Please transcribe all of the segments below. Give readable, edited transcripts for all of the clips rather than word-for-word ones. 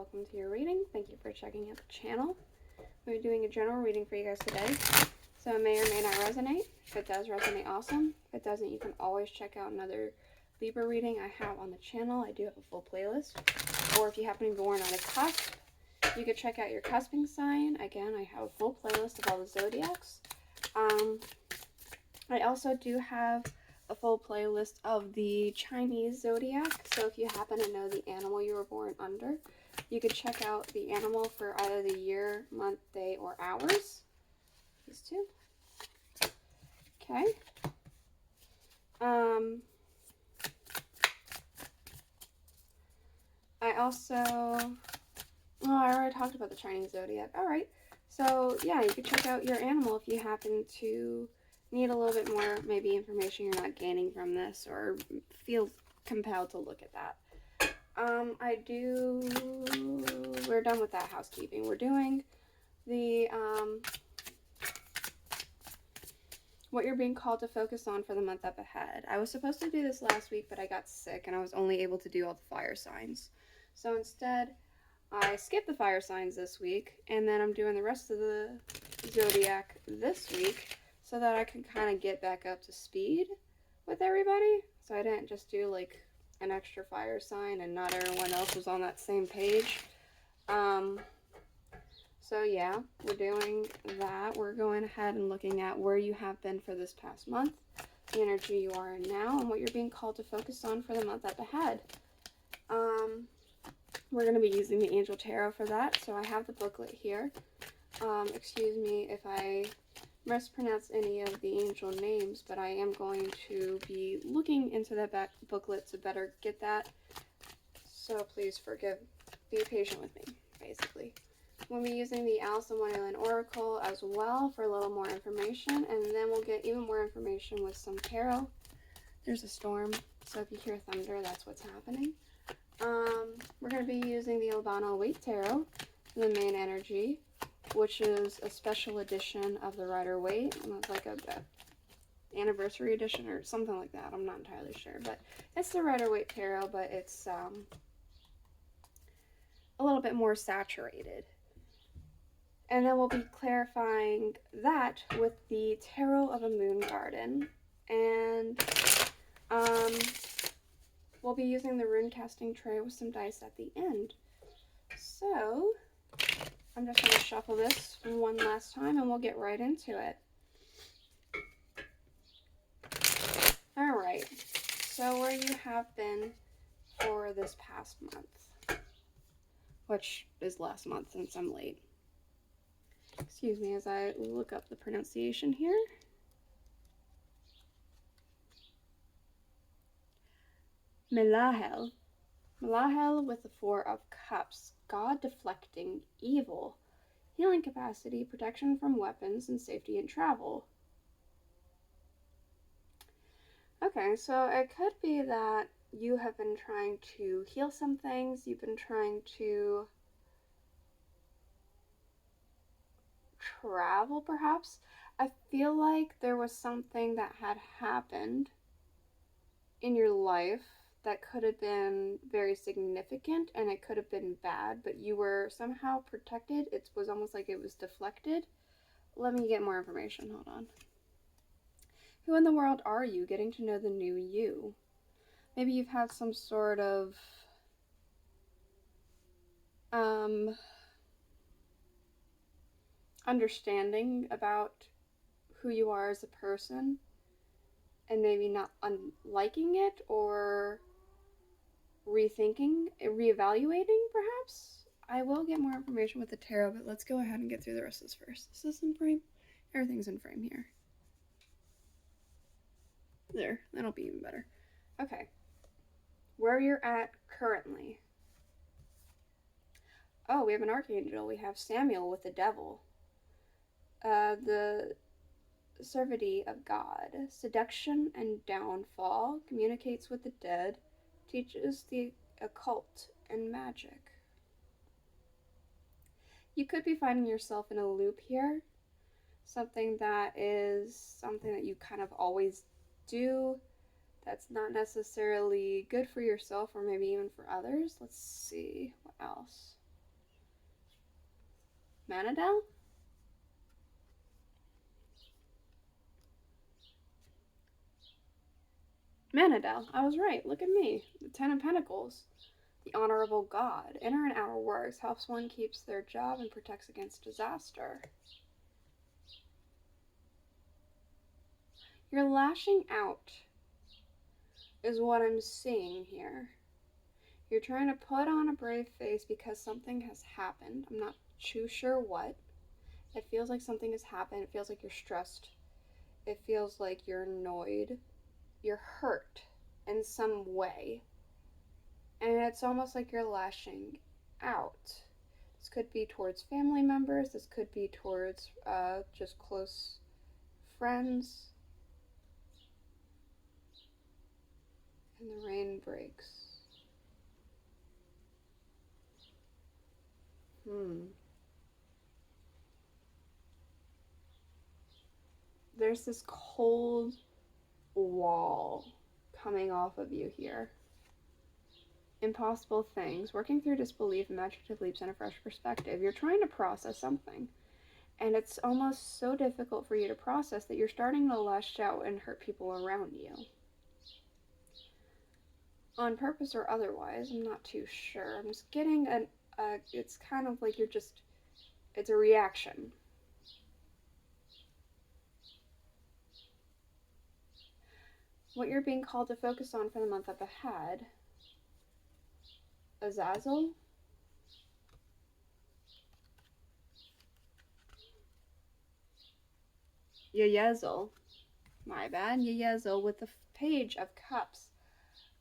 welcome to your reading. Thank you for checking out the channel. We're doing a general reading for you guys today, so it may or may not resonate. If it does resonate, awesome. If it doesn't, you can always check out another Libra reading I have on the channel. I do have a full playlist. Or if you happen to be born on a cusp, you could check out your cusping sign. Again, I have a full playlist of all the zodiacs. I also do have a full playlist of the Chinese zodiac, so if you happen to know the animal you were born under, you could check out the animal for either the year, month, day, or hours. These two. Okay. I also, I already talked about the Chinese zodiac. Alright, so yeah, you could check out your animal if you happen to need a little bit more maybe information you're not gaining from this, or feel compelled to look at that. We're done with that housekeeping. We're doing the, what you're being called to focus on for the month up ahead. I was supposed to do this last week, but I got sick and I was only able to do all the fire signs. So instead, I skipped the fire signs this week, and then I'm doing the rest of the zodiac this week so that I can kind of get back up to speed with everybody. So I didn't just do like an extra fire sign and not everyone else was on that same page. So yeah, we're doing that. We're going ahead and looking at where you have been for this past month, the energy you are in now, and what you're being called to focus on for the month up ahead. We're going to be using the Angel Tarot for that, so I have the booklet here. Excuse me if I mispronounce any of the angel names, but I am going to be looking into that back booklet to better get that. So please be patient with me, basically. We'll be using the Alice in Wonderland Oracle as well for a little more information, and then we'll get even more information with some tarot. There's a storm, so if you hear thunder, that's what's happening. We're going to be using the Albano-Waite Tarot, the main energy, which is a special edition of the Rider-Waite. It's like a anniversary edition or something like that. I'm not entirely sure, but it's the Rider-Waite Tarot, but it's a little bit more saturated. And then we'll be clarifying that with the Tarot of a Moon Garden. And we'll be using the rune casting tray with some dice at the end. So I'm just going to shuffle this one last time and we'll get right into it. Alright, so where you have been for this past month, which is last month since I'm late. Excuse me as I look up the pronunciation here. Melahel. Melahel with the Four of Cups. God deflecting evil. Healing capacity, protection from weapons, and safety in travel. Okay, so it could be that you have been trying to heal some things. You've been trying to travel, perhaps. I feel like there was something that had happened in your life that could have been very significant, and it could have been bad, but you were somehow protected. It was almost like it was deflected. Let me get more information. Hold on. Who in the world are you? Getting to know the new you. Maybe you've had some sort of understanding about who you are as a person, and maybe not liking it or rethinking, reevaluating perhaps. I will get more information with the tarot, but let's go ahead and get through the rest of this first. Is this in frame? Everything's in frame here. There, that'll be even better. Okay, where you're at currently. Oh, we have an archangel. We have Samuel with the devil. The servity of God, seduction and downfall, communicates with the dead, teaches the occult and magic. You could be finding yourself in a loop here, something that you kind of always do, that's not necessarily good for yourself or maybe even for others. Let's see, what else? Manadel? Manadel. I was right. Look at me. The Ten of Pentacles. The Honorable God. Inner and outer works. Helps one keeps their job and protects against disaster. You're lashing out is what I'm seeing here. You're trying to put on a brave face because something has happened. I'm not too sure what. It feels like something has happened. It feels like you're stressed. It feels like you're annoyed. You're hurt in some way. And it's almost like you're lashing out. This could be towards family members. This could be towards just close friends. And the rain breaks. There's this cold wall coming off of you here. Impossible things. Working through disbelief, imaginative leaps, and a fresh perspective. You're trying to process something. And it's almost so difficult for you to process that you're starting to lash out and hurt people around you. On purpose or otherwise, I'm not too sure. I'm just getting it's kind of like it's a reaction. What you're being called to focus on for the month up ahead. Azazel. Yayezel. My bad. Yayezel with the Page of Cups.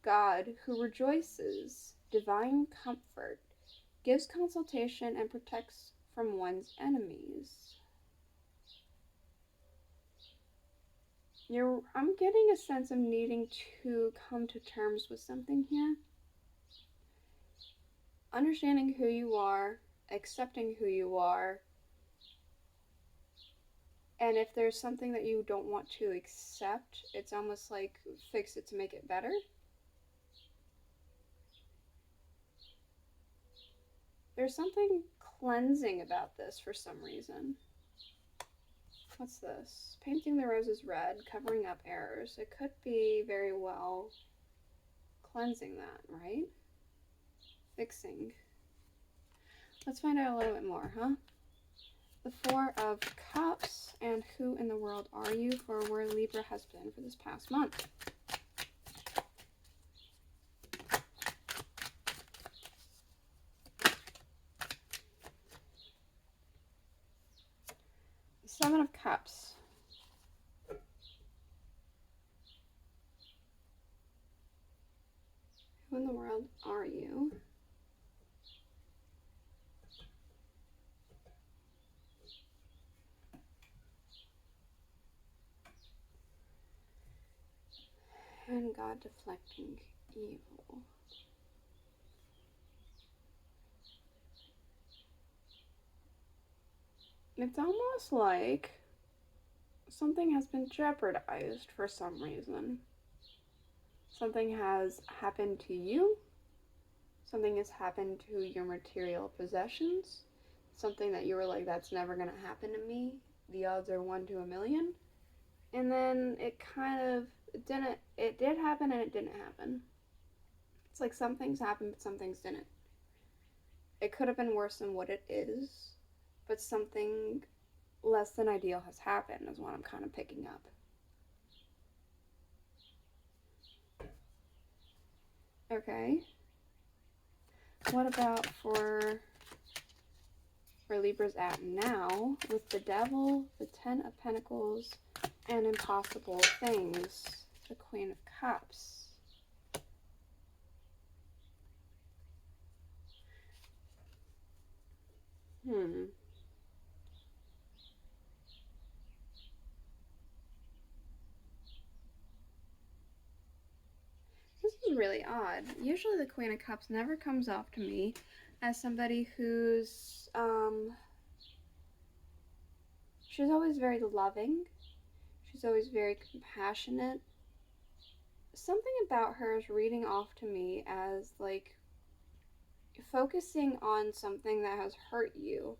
God who rejoices, divine comfort, gives consultation and protects from one's enemies. I'm getting a sense of needing to come to terms with something here. Understanding who you are, accepting who you are, and if there's something that you don't want to accept, it's almost like fix it to make it better. There's something cleansing about this for some reason. What's this? Painting the roses red, covering up errors. It could be very well cleansing that, right? Fixing. Let's find out a little bit more, huh? The Four of Cups, and who in the world are you for where Libra has been for this past month? The Seven of Cups. Who in the world are you? And God deflecting evil. It's almost like something has been jeopardized for some reason. Something has happened to you. Something has happened to your material possessions. Something that you were like, that's never going to happen to me. The odds are 1 to a million. And then it did happen and it didn't happen. It's like some things happened, but some things didn't. It could have been worse than what it is, but something less than ideal has happened is what I'm kind of picking up. Okay. What about for where Libra's at now with the Devil, the Ten of Pentacles, and impossible things, the Queen of Cups? This is really odd. Usually the Queen of Cups never comes off to me as somebody who's, she's always very loving. She's always very compassionate. Something about her is reading off to me as, like, focusing on something that has hurt you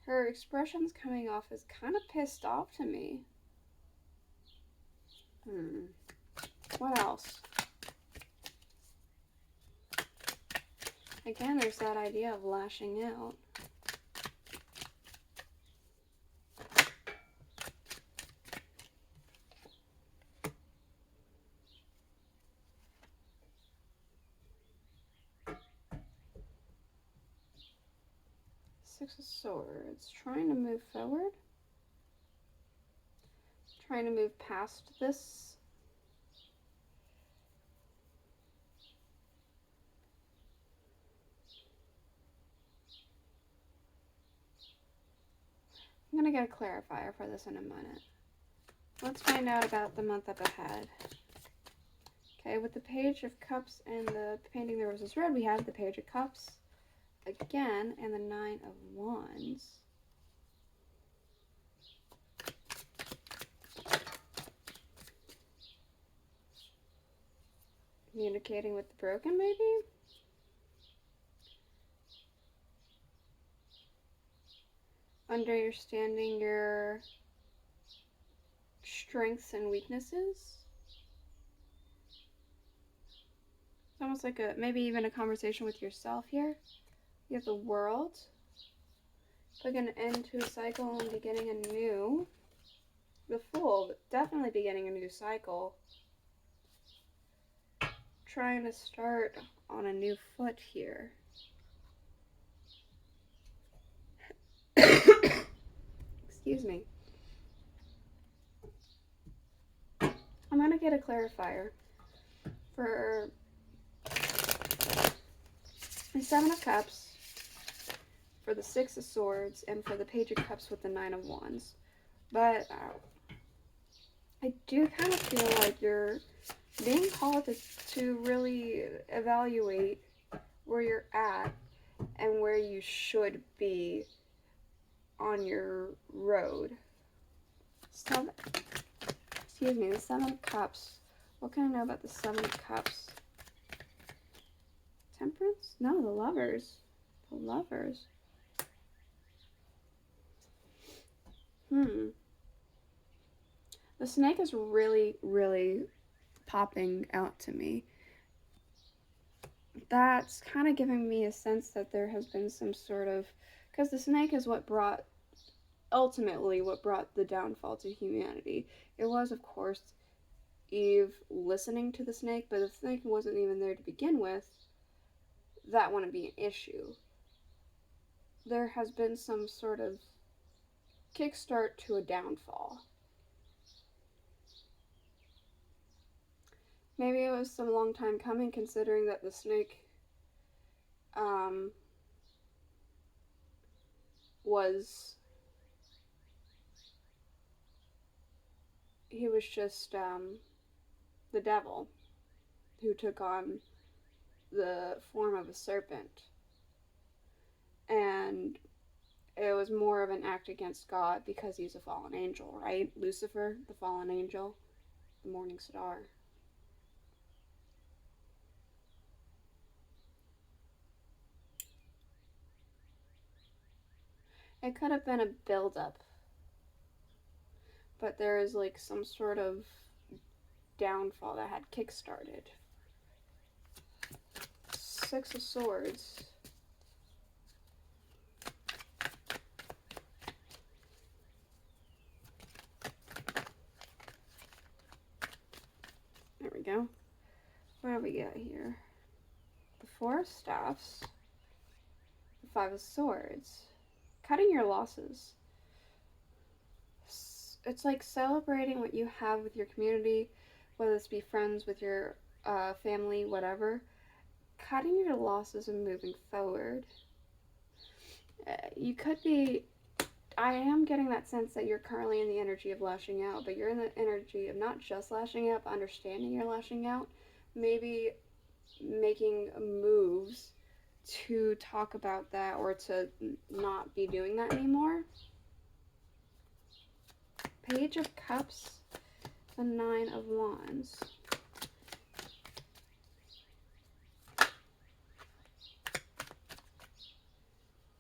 Her expression's coming off as kind of pissed off to me. What else? Again, there's that idea of lashing out. Six of Swords, trying to move forward, trying to move past this. I'm going to get a clarifier for this in a minute. Let's find out about the month up ahead. Okay, with the Page of Cups and the Painting the Roses Red, we have the Page of Cups again and the Nine of Wands. Communicating with the broken, maybe? Understanding your strengths and weaknesses. It's almost like maybe even a conversation with yourself here. You have the World. Putting an end to a cycle and beginning a new. The Fool, definitely beginning a new cycle. Trying to start on a new foot here. Excuse me. I'm going to get a clarifier for the Seven of Cups, for the Six of Swords, and for the Page of Cups with the Nine of Wands. But I do kind of feel like you're being called to really evaluate where you're at and where you should be on your road. Excuse me, the Seven of Cups. What can I know about the Seven of Cups? Temperance? No, the Lovers. The Lovers. The Snake is really, really popping out to me. That's kind of giving me a sense that there has been some sort of... Because the Snake is ultimately what brought the downfall to humanity. It was, of course, Eve listening to the Snake, but the Snake wasn't even there to begin with. That wouldn't be an issue. There has been some sort of kickstart to a downfall. Maybe it was some long time coming, considering that the Snake he was just the devil who took on the form of a serpent. And it was more of an act against God because he's a fallen angel, right? Lucifer, the fallen angel, the morning star. It could have been a build-up, but there is like some sort of downfall that had kick-started. Six of Swords. There we go. What do we got here? The Four of Staffs. The Five of Swords. Cutting your losses. It's like celebrating what you have with your community, whether it's be friends, with your family, whatever. Cutting your losses and moving forward. You could be... I am getting that sense that you're currently in the energy of lashing out, but you're in the energy of not just lashing out, but understanding you're lashing out. Maybe making moves to talk about that or to not be doing that anymore. Page of Cups, the Nine of Wands.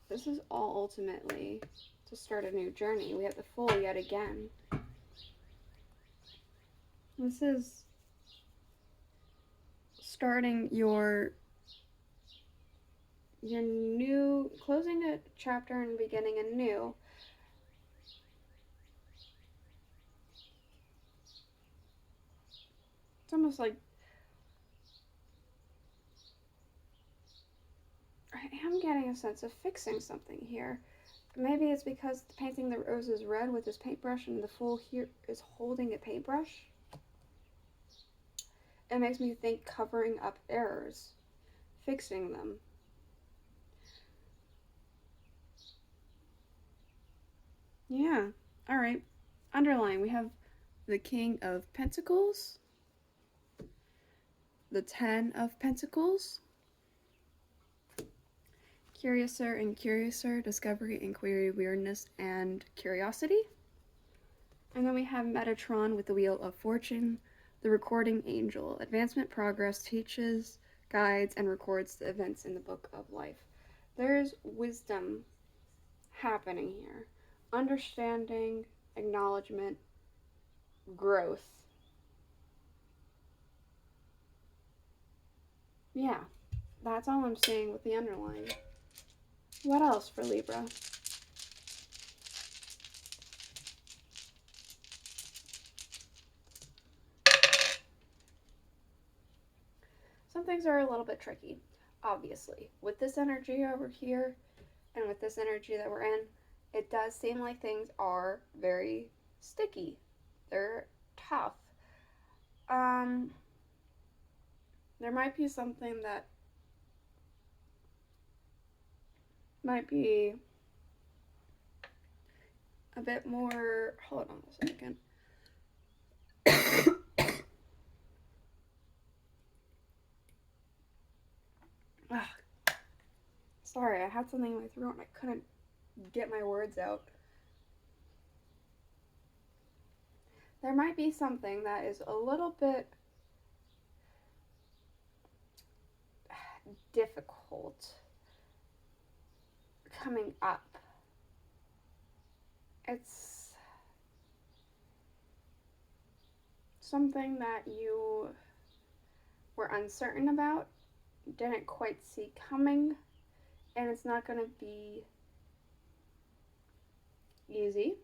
This is all ultimately to start a new journey. We have the Fool yet again. This is starting your new, closing a chapter and beginning a new. It's almost like I am getting a sense of fixing something here. Maybe it's because painting the roses red with this paintbrush and the Fool here is holding a paintbrush. It makes me think covering up errors, fixing them. Yeah, all right. Underline, we have the King of Pentacles, the 10 of Pentacles, Curiouser and Curiouser, Discovery, Inquiry, Weirdness, and Curiosity. And then we have Metatron with the Wheel of Fortune, the Recording Angel. Advancement, progress, teaches, guides, and records the events in the Book of Life. There's wisdom happening here. Understanding, acknowledgement, growth. Yeah, that's all I'm seeing with the underline. What else for Libra? Some things are a little bit tricky, obviously. With this energy over here and with this energy that we're in, it does seem like things are very sticky. They're tough. There might be something that might be a bit more, hold on a second. Sorry, I had something in my throat and I couldn't get my words out. There might be something that is a little bit difficult coming up. It's something that you were uncertain about, didn't quite see coming, and it's not going to be easy.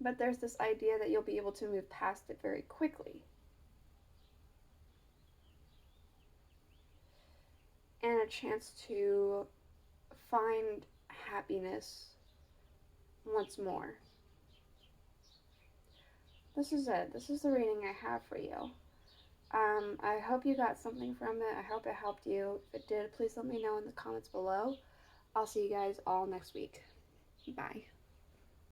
But there's this idea that you'll be able to move past it very quickly. And a chance to find happiness once more. This is it. This is the reading I have for you. I hope you got something from it. I hope it helped you. If it did, please let me know in the comments below. I'll see you guys all next week. Bye.